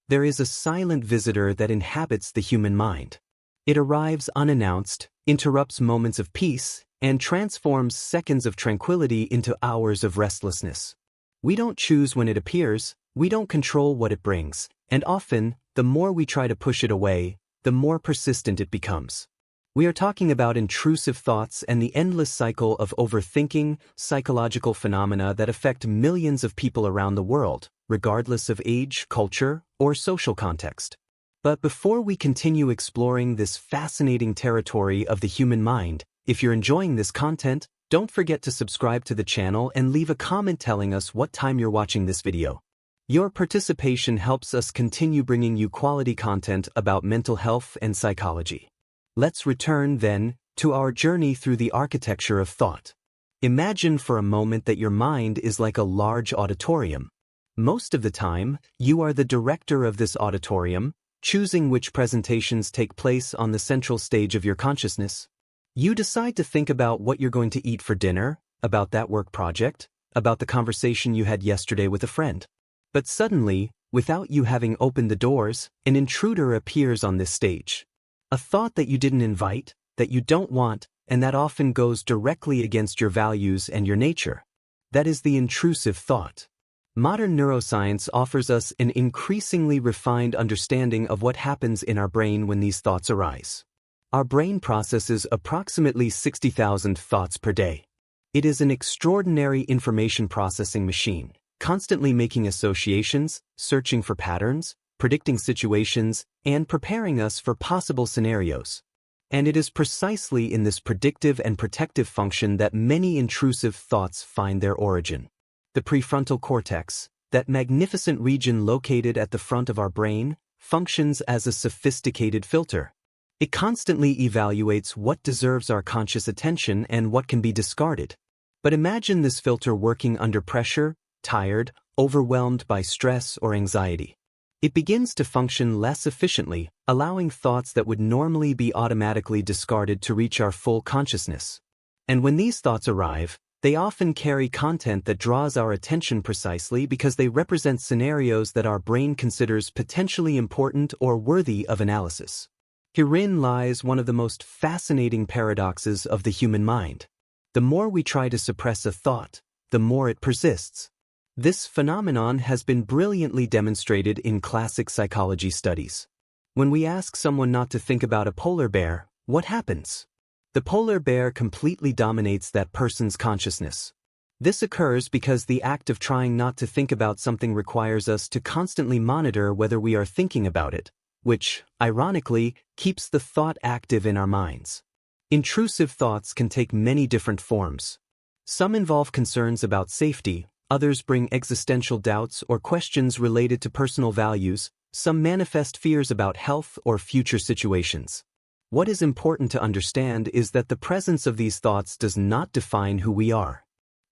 there is a silent visitor that inhabits the human mind. It arrives unannounced, interrupts moments of peace, and transforms seconds of tranquility into hours of restlessness. We don't choose when it appears, we don't control what it brings, and often, the more we try to push it away, the more persistent it becomes. We are talking about intrusive thoughts and the endless cycle of overthinking, psychological phenomena that affect millions of people around the world, regardless of age, culture, or social context. But before we continue exploring this fascinating territory of the human mind, if you're enjoying this content, don't forget to subscribe to the channel and leave a comment telling us what time you're watching this video. Your participation helps us continue bringing you quality content about mental health and psychology. Let's return, then, to our journey through the architecture of thought. Imagine for a moment that your mind is like a large auditorium. Most of the time, you are the director of this auditorium, choosing which presentations take place on the central stage of your consciousness. You decide to think about what you're going to eat for dinner, about that work project, about the conversation you had yesterday with a friend. But suddenly, without you having opened the doors, an intruder appears on this stage. A thought that you didn't invite, that you don't want, and that often goes directly against your values and your nature. That is the intrusive thought. Modern neuroscience offers us an increasingly refined understanding of what happens in our brain when these thoughts arise. Our brain processes approximately 60,000 thoughts per day. It is an extraordinary information processing machine, constantly making associations, searching for patterns, predicting situations, and preparing us for possible scenarios. And it is precisely in this predictive and protective function that many intrusive thoughts find their origin. The prefrontal cortex, that magnificent region located at the front of our brain, functions as a sophisticated filter. It constantly evaluates what deserves our conscious attention and what can be discarded. But imagine this filter working under pressure, tired, overwhelmed by stress or anxiety. It begins to function less efficiently, allowing thoughts that would normally be automatically discarded to reach our full consciousness. And when these thoughts arrive, they often carry content that draws our attention precisely because they represent scenarios that our brain considers potentially important or worthy of analysis. Herein lies one of the most fascinating paradoxes of the human mind. The more we try to suppress a thought, the more it persists. This phenomenon has been brilliantly demonstrated in classic psychology studies. When we ask someone not to think about a polar bear, what happens? The polar bear completely dominates that person's consciousness. This occurs because the act of trying not to think about something requires us to constantly monitor whether we are thinking about it, which, ironically, keeps the thought active in our minds. Intrusive thoughts can take many different forms. Some involve concerns about safety, others bring existential doubts or questions related to personal values, some manifest fears about health or future situations. What is important to understand is that the presence of these thoughts does not define who we are.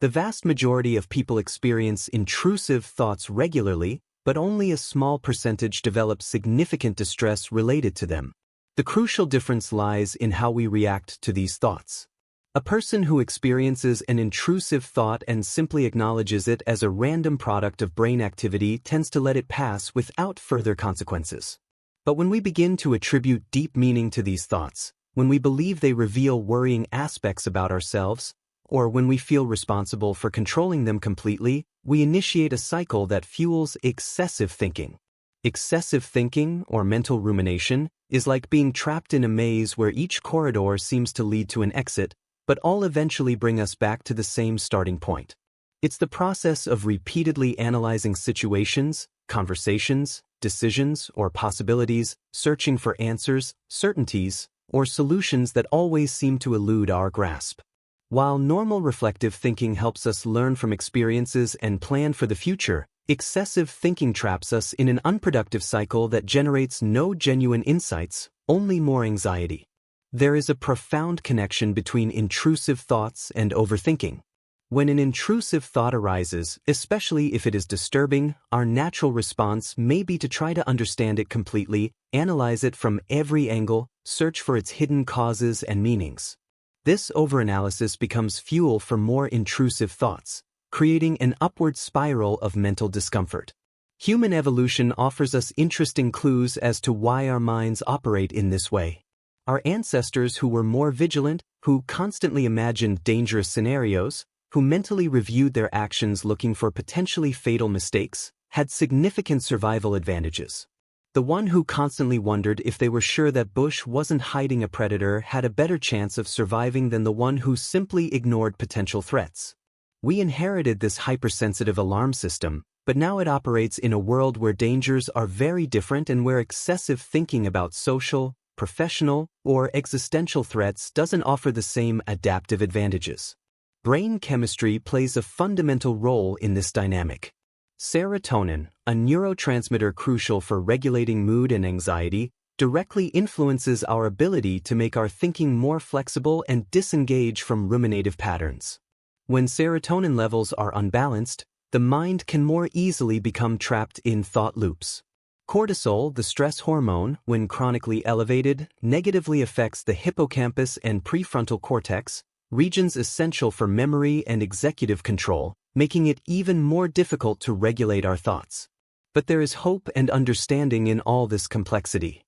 The vast majority of people experience intrusive thoughts regularly, but only a small percentage develop significant distress related to them. The crucial difference lies in how we react to these thoughts. A person who experiences an intrusive thought and simply acknowledges it as a random product of brain activity tends to let it pass without further consequences. But when we begin to attribute deep meaning to these thoughts, when we believe they reveal worrying aspects about ourselves, or when we feel responsible for controlling them completely, we initiate a cycle that fuels excessive thinking. Excessive thinking, or mental rumination, is like being trapped in a maze where each corridor seems to lead to an exit, but all eventually bring us back to the same starting point. It's the process of repeatedly analyzing situations, conversations, decisions, or possibilities, searching for answers, certainties, or solutions that always seem to elude our grasp. While normal reflective thinking helps us learn from experiences and plan for the future, excessive thinking traps us in an unproductive cycle that generates no genuine insights, only more anxiety. There is a profound connection between intrusive thoughts and overthinking. When an intrusive thought arises, especially if it is disturbing, our natural response may be to try to understand it completely, analyze it from every angle, search for its hidden causes and meanings. This overanalysis becomes fuel for more intrusive thoughts, creating an upward spiral of mental discomfort. Human evolution offers us interesting clues as to why our minds operate in this way. Our ancestors who were more vigilant, who constantly imagined dangerous scenarios, who mentally reviewed their actions looking for potentially fatal mistakes, had significant survival advantages. The one who constantly wondered if they were sure that bush wasn't hiding a predator had a better chance of surviving than the one who simply ignored potential threats. We inherited this hypersensitive alarm system, but now it operates in a world where dangers are very different and where excessive thinking about social, professional, or existential threats doesn't offer the same adaptive advantages. Brain chemistry plays a fundamental role in this dynamic. Serotonin, a neurotransmitter crucial for regulating mood and anxiety, directly influences our ability to make our thinking more flexible and disengage from ruminative patterns. When serotonin levels are unbalanced, the mind can more easily become trapped in thought loops. Cortisol, the stress hormone, when chronically elevated, negatively affects the hippocampus and prefrontal cortex, regions essential for memory and executive control, making it even more difficult to regulate our thoughts. But there is hope and understanding in all this complexity.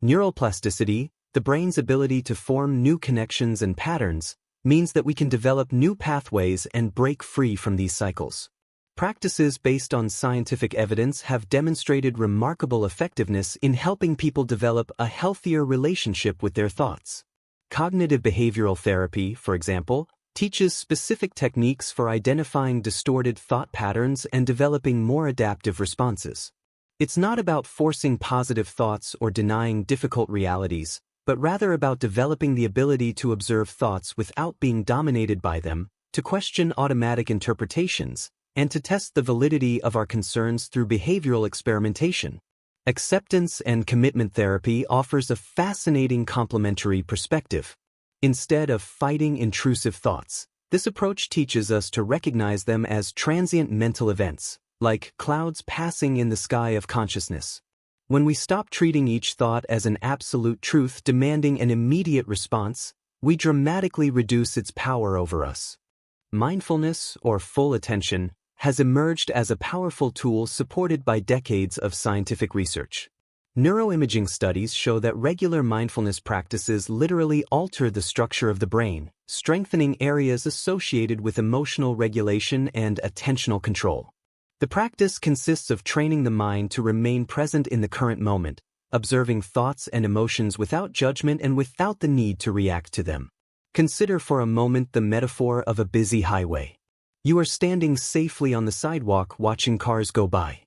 Neuroplasticity, the brain's ability to form new connections and patterns, means that we can develop new pathways and break free from these cycles. Practices based on scientific evidence have demonstrated remarkable effectiveness in helping people develop a healthier relationship with their thoughts. Cognitive behavioral therapy, for example, teaches specific techniques for identifying distorted thought patterns and developing more adaptive responses. It's not about forcing positive thoughts or denying difficult realities, but rather about developing the ability to observe thoughts without being dominated by them, to question automatic interpretations, and to test the validity of our concerns through behavioral experimentation. Acceptance and commitment therapy offers a fascinating complementary perspective. Instead of fighting intrusive thoughts, this approach teaches us to recognize them as transient mental events, like clouds passing in the sky of consciousness. When we stop treating each thought as an absolute truth demanding an immediate response, we dramatically reduce its power over us. Mindfulness, or full attention, has emerged as a powerful tool supported by decades of scientific research. Neuroimaging studies show that regular mindfulness practices literally alter the structure of the brain, strengthening areas associated with emotional regulation and attentional control. The practice consists of training the mind to remain present in the current moment, observing thoughts and emotions without judgment and without the need to react to them. Consider for a moment the metaphor of a busy highway. You are standing safely on the sidewalk watching cars go by.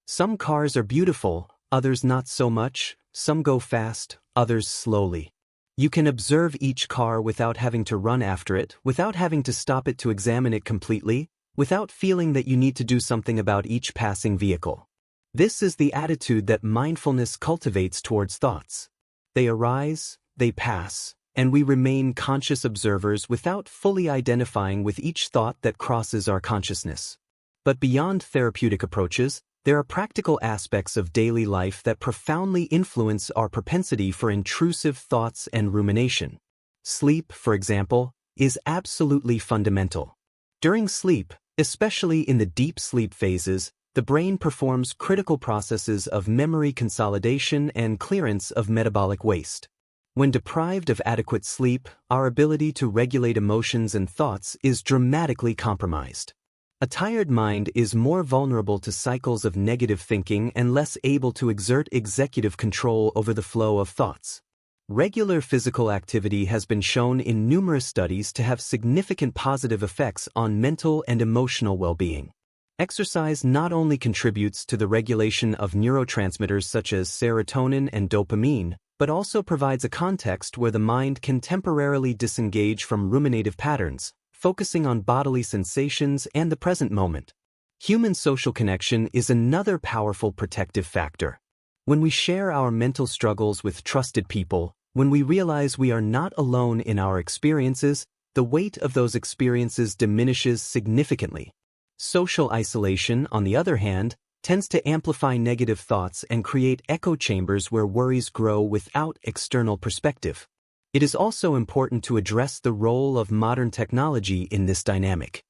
Some cars are beautiful, others not so much, some go fast, others slowly. You can observe each car without having to run after it, without having to stop it to examine it completely, without feeling that you need to do something about each passing vehicle. This is the attitude that mindfulness cultivates towards thoughts. They arise, they pass, and we remain conscious observers without fully identifying with each thought that crosses our consciousness. But beyond therapeutic approaches, there are practical aspects of daily life that profoundly influence our propensity for intrusive thoughts and rumination. Sleep, for example, is absolutely fundamental. During sleep, especially in the deep sleep phases, the brain performs critical processes of memory consolidation and clearance of metabolic waste. When deprived of adequate sleep, our ability to regulate emotions and thoughts is dramatically compromised. A tired mind is more vulnerable to cycles of negative thinking and less able to exert executive control over the flow of thoughts. Regular physical activity has been shown in numerous studies to have significant positive effects on mental and emotional well-being. Exercise not only contributes to the regulation of neurotransmitters such as serotonin and dopamine, but also provides a context where the mind can temporarily disengage from ruminative patterns, focusing on bodily sensations and the present moment. Human social connection is another powerful protective factor. When we share our mental struggles with trusted people, when we realize we are not alone in our experiences, the weight of those experiences diminishes significantly. Social isolation, on the other hand, tends to amplify negative thoughts and create echo chambers where worries grow without external perspective. It is also important to address the role of modern technology in this dynamic.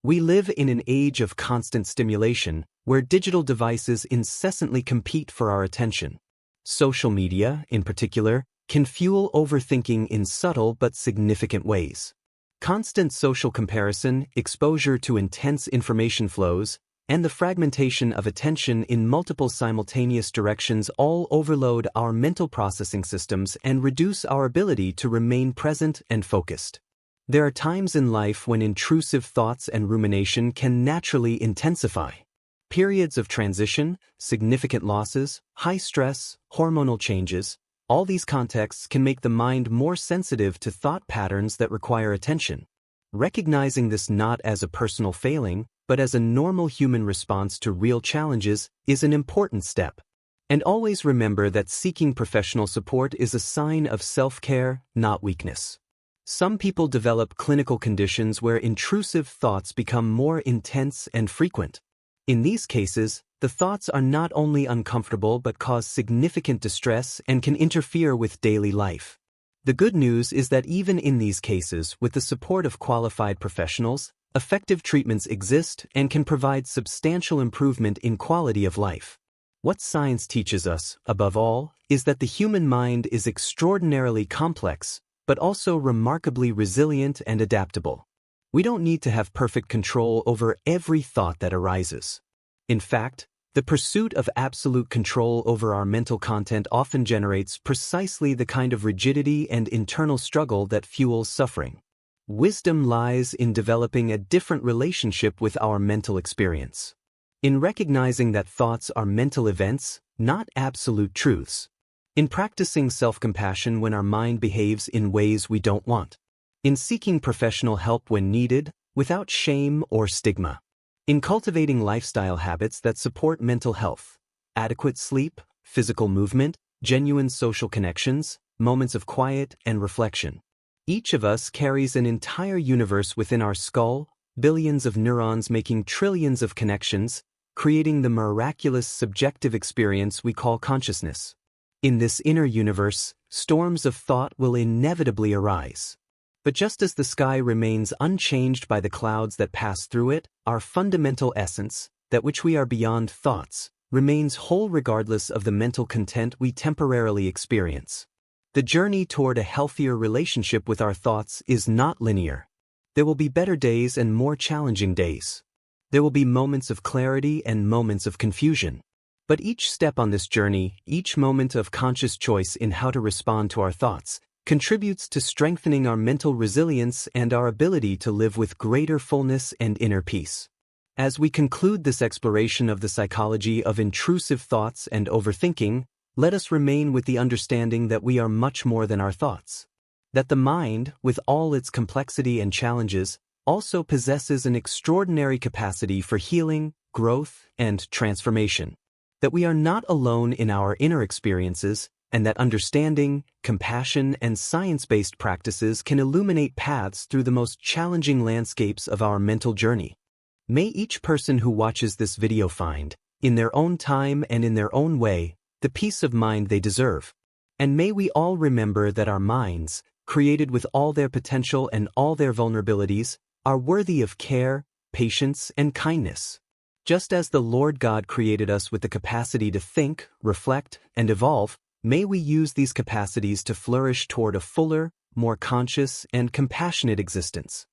We live in an age of constant stimulation, where digital devices incessantly compete for our attention. Social media, in particular, can fuel overthinking in subtle but significant ways. Constant social comparison, exposure to intense information flows, and the fragmentation of attention in multiple simultaneous directions all overload our mental processing systems and reduce our ability to remain present and focused. There are times in life when intrusive thoughts and rumination can naturally intensify. Periods of transition, significant losses, high stress, hormonal changes, all these contexts can make the mind more sensitive to thought patterns that require attention. Recognizing this not as a personal failing, but as a normal human response to real challenges is an important step. And always remember that seeking professional support is a sign of self-care, not weakness. Some people develop clinical conditions where intrusive thoughts become more intense and frequent. In these cases, the thoughts are not only uncomfortable but cause significant distress and can interfere with daily life. The good news is that even in these cases, with the support of qualified professionals, effective treatments exist and can provide substantial improvement in quality of life. What science teaches us, above all, is that the human mind is extraordinarily complex, but also remarkably resilient and adaptable. We don't need to have perfect control over every thought that arises. In fact, the pursuit of absolute control over our mental content often generates precisely the kind of rigidity and internal struggle that fuels suffering. Wisdom lies in developing a different relationship with our mental experience. In recognizing that thoughts are mental events, not absolute truths. In practicing self-compassion when our mind behaves in ways we don't want. In seeking professional help when needed, without shame or stigma. In cultivating lifestyle habits that support mental health, adequate sleep, physical movement, genuine social connections, moments of quiet and reflection. Each of us carries an entire universe within our skull, billions of neurons making trillions of connections, creating the miraculous subjective experience we call consciousness. In this inner universe, storms of thought will inevitably arise. But just as the sky remains unchanged by the clouds that pass through it, our fundamental essence, that which we are beyond thoughts, remains whole regardless of the mental content we temporarily experience. The journey toward a healthier relationship with our thoughts is not linear. There will be better days and more challenging days. There will be moments of clarity and moments of confusion. But each step on this journey, each moment of conscious choice in how to respond to our thoughts, contributes to strengthening our mental resilience and our ability to live with greater fullness and inner peace. As we conclude this exploration of the psychology of intrusive thoughts and overthinking, let us remain with the understanding that we are much more than our thoughts. That the mind, with all its complexity and challenges, also possesses an extraordinary capacity for healing, growth, and transformation. That we are not alone in our inner experiences, and that understanding, compassion, and science-based practices can illuminate paths through the most challenging landscapes of our mental journey. May each person who watches this video find, in their own time and in their own way, the peace of mind they deserve. And may we all remember that our minds, created with all their potential and all their vulnerabilities, are worthy of care, patience, and kindness. Just as the Lord God created us with the capacity to think, reflect, and evolve, may we use these capacities to flourish toward a fuller, more conscious, and compassionate existence.